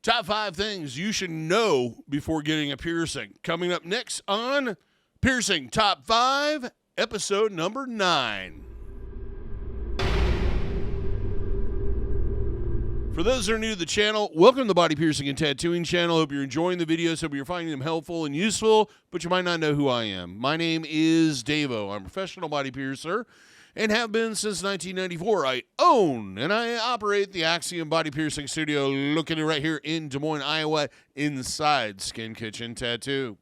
Top 5 things you should know before getting a piercing. Coming up next on Piercing Top 5, episode number 9. For those that are new to the channel, welcome to the Body Piercing and Tattooing channel. Hope you're enjoying the videos. Hope you're finding them helpful and useful, but you might not know who I am. My name is DaVo. I'm a professional body piercer and have been since 1994. I own and I operate the Axiom Body Piercing Studio located right here in Des Moines, Iowa, inside Skin Kitchen Tattoo.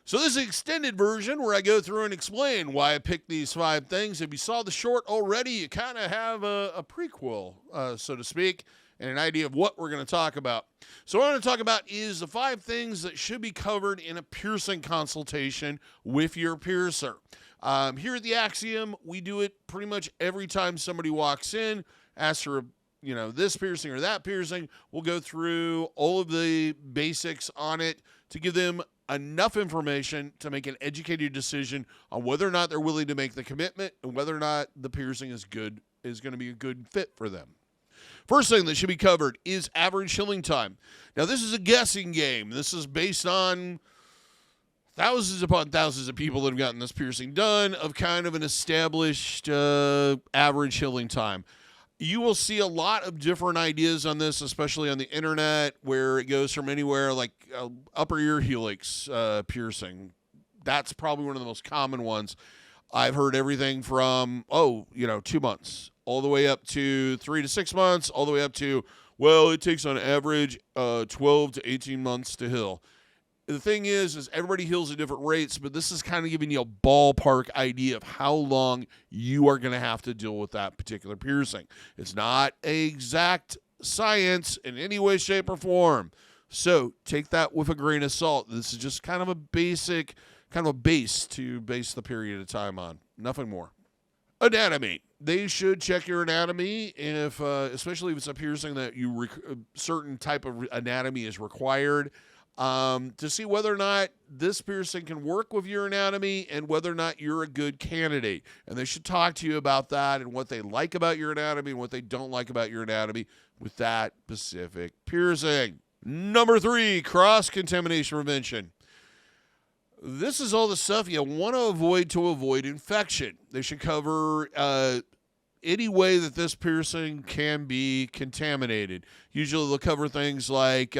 So this is an extended version where I go through and explain why I picked these 5 things. If you saw the short already, you kind of have a prequel, so to speak, and an idea of what we're going to talk about. So what I'm going to talk about is the 5 things that should be covered in a piercing consultation with your piercer. Here at the Axiom, we do it pretty much every time somebody walks in, asks for, this piercing or that piercing. We'll go through all of the basics on it to give them enough information to make an educated decision on whether or not they're willing to make the commitment and whether or not the piercing is going to be a good fit for them. First thing that should be covered is average healing time. Now, this is a guessing game. This is based on thousands upon thousands of people that have gotten this piercing done of kind of an established average healing time. You will see a lot of different ideas on this, especially on the internet, where it goes from anywhere like upper ear helix piercing. That's probably one of the most common ones. I've heard everything from, 2 months, all the way up to 3 to 6 months, all the way up to, it takes on average 12 to 18 months to heal. The thing is everybody heals at different rates, but this is kind of giving you a ballpark idea of how long you are going to have to deal with that particular piercing. It's not an exact science in any way, shape, or form. So take that with a grain of salt. This is just kind of a basic, base to base the period of time on. Nothing more. Anatomy. They should check your anatomy if, especially if it's a piercing that certain type of anatomy is required. To see whether or not this piercing can work with your anatomy and whether or not you're a good candidate. And they should talk to you about that and what they like about your anatomy and what they don't like about your anatomy with that specific piercing. Number 3, cross-contamination prevention. This is all the stuff you want to avoid infection. They should cover any way that this piercing can be contaminated. Usually they'll cover things like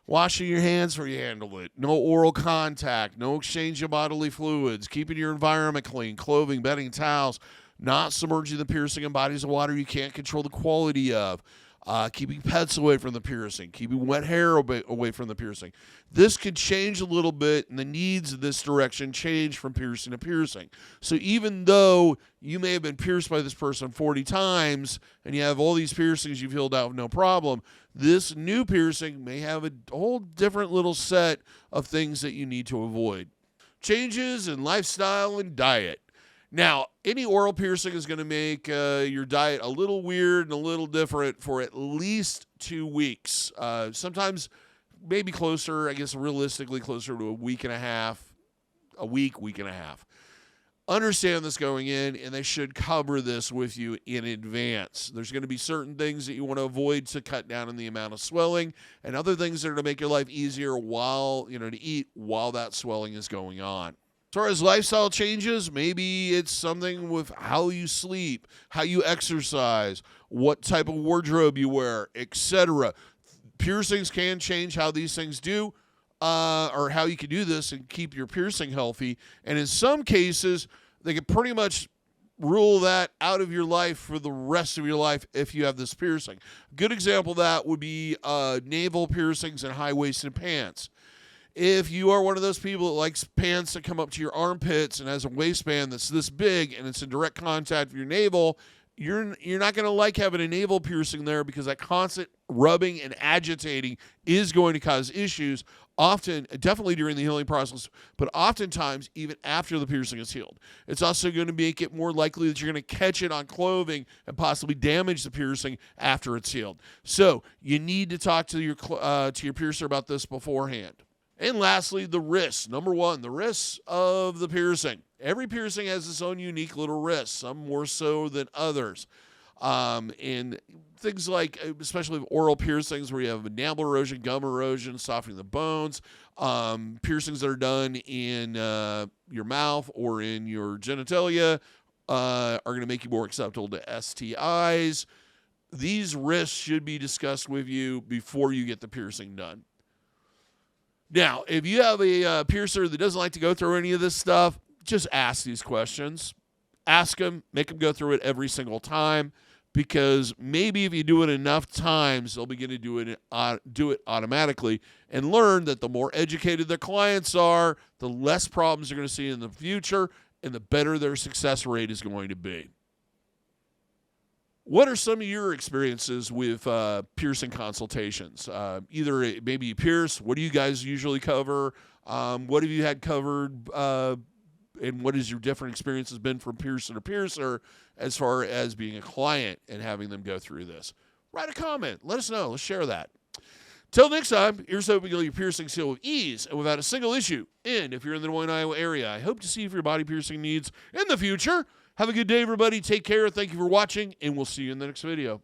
washing your hands before you handle it, no oral contact, no exchange of bodily fluids, keeping your environment clean, clothing, bedding, towels, not submerging the piercing in bodies of water you can't control the quality of, keeping pets away from the piercing, keeping wet hair away from the piercing. This could change a little bit, and the needs of this direction change from piercing to piercing. So even though you may have been pierced by this person 40 times, and you have all these piercings you've healed out with no problem, this new piercing may have a whole different little set of things that you need to avoid. Changes in lifestyle and diet. Now, any oral piercing is going to make your diet a little weird and a little different for at least 2 weeks. Sometimes maybe closer, I guess realistically closer to a week and a half. Understand this going in, and they should cover this with you in advance. There's going to be certain things that you want to avoid to cut down on the amount of swelling, and other things that are going to make your life easier to eat while that swelling is going on. As far as lifestyle changes, maybe it's something with how you sleep, how you exercise, what type of wardrobe you wear, etc. Piercings can change how these things do, or how you can do this and keep your piercing healthy. And in some cases, they can pretty much rule that out of your life for the rest of your life if you have this piercing. A good example of that would be navel piercings and high-waisted pants. If you are one of those people that likes pants that come up to your armpits and has a waistband that's this big and it's in direct contact with your navel, you're not going to like having a navel piercing there, because that constant rubbing and agitating is going to cause issues, often, definitely during the healing process, but oftentimes even after the piercing is healed. It's also going to make it more likely that you're going to catch it on clothing and possibly damage the piercing after it's healed. So you need to talk to your piercer about this beforehand. And lastly, the risks. Number 1, the risks of the piercing. Every piercing has its own unique little risks, some more so than others. And things like, especially with oral piercings where you have enamel erosion, gum erosion, softening the bones, piercings that are done in your mouth or in your genitalia are going to make you more susceptible to STIs. These risks should be discussed with you before you get the piercing done. Now, if you have a piercer that doesn't like to go through any of this stuff, just ask these questions. Ask them, make them go through it every single time, because maybe if you do it enough times, they'll begin to do it automatically and learn that the more educated their clients are, the less problems they're going to see in the future, and the better their success rate is going to be. What are some of your experiences with piercing consultations? Either maybe you pierce. What do you guys usually cover? What have you had covered? And what has your different experiences been from piercer to piercer as far as being a client and having them go through this? Write a comment. Let us know. Let's share that. Till next time, here's hoping you'll get your piercing seal with ease and without a single issue. And if you're in the Des Moines, Iowa area, I hope to see you for your body piercing needs in the future. Have a good day, everybody. Take care. Thank you for watching, and we'll see you in the next video.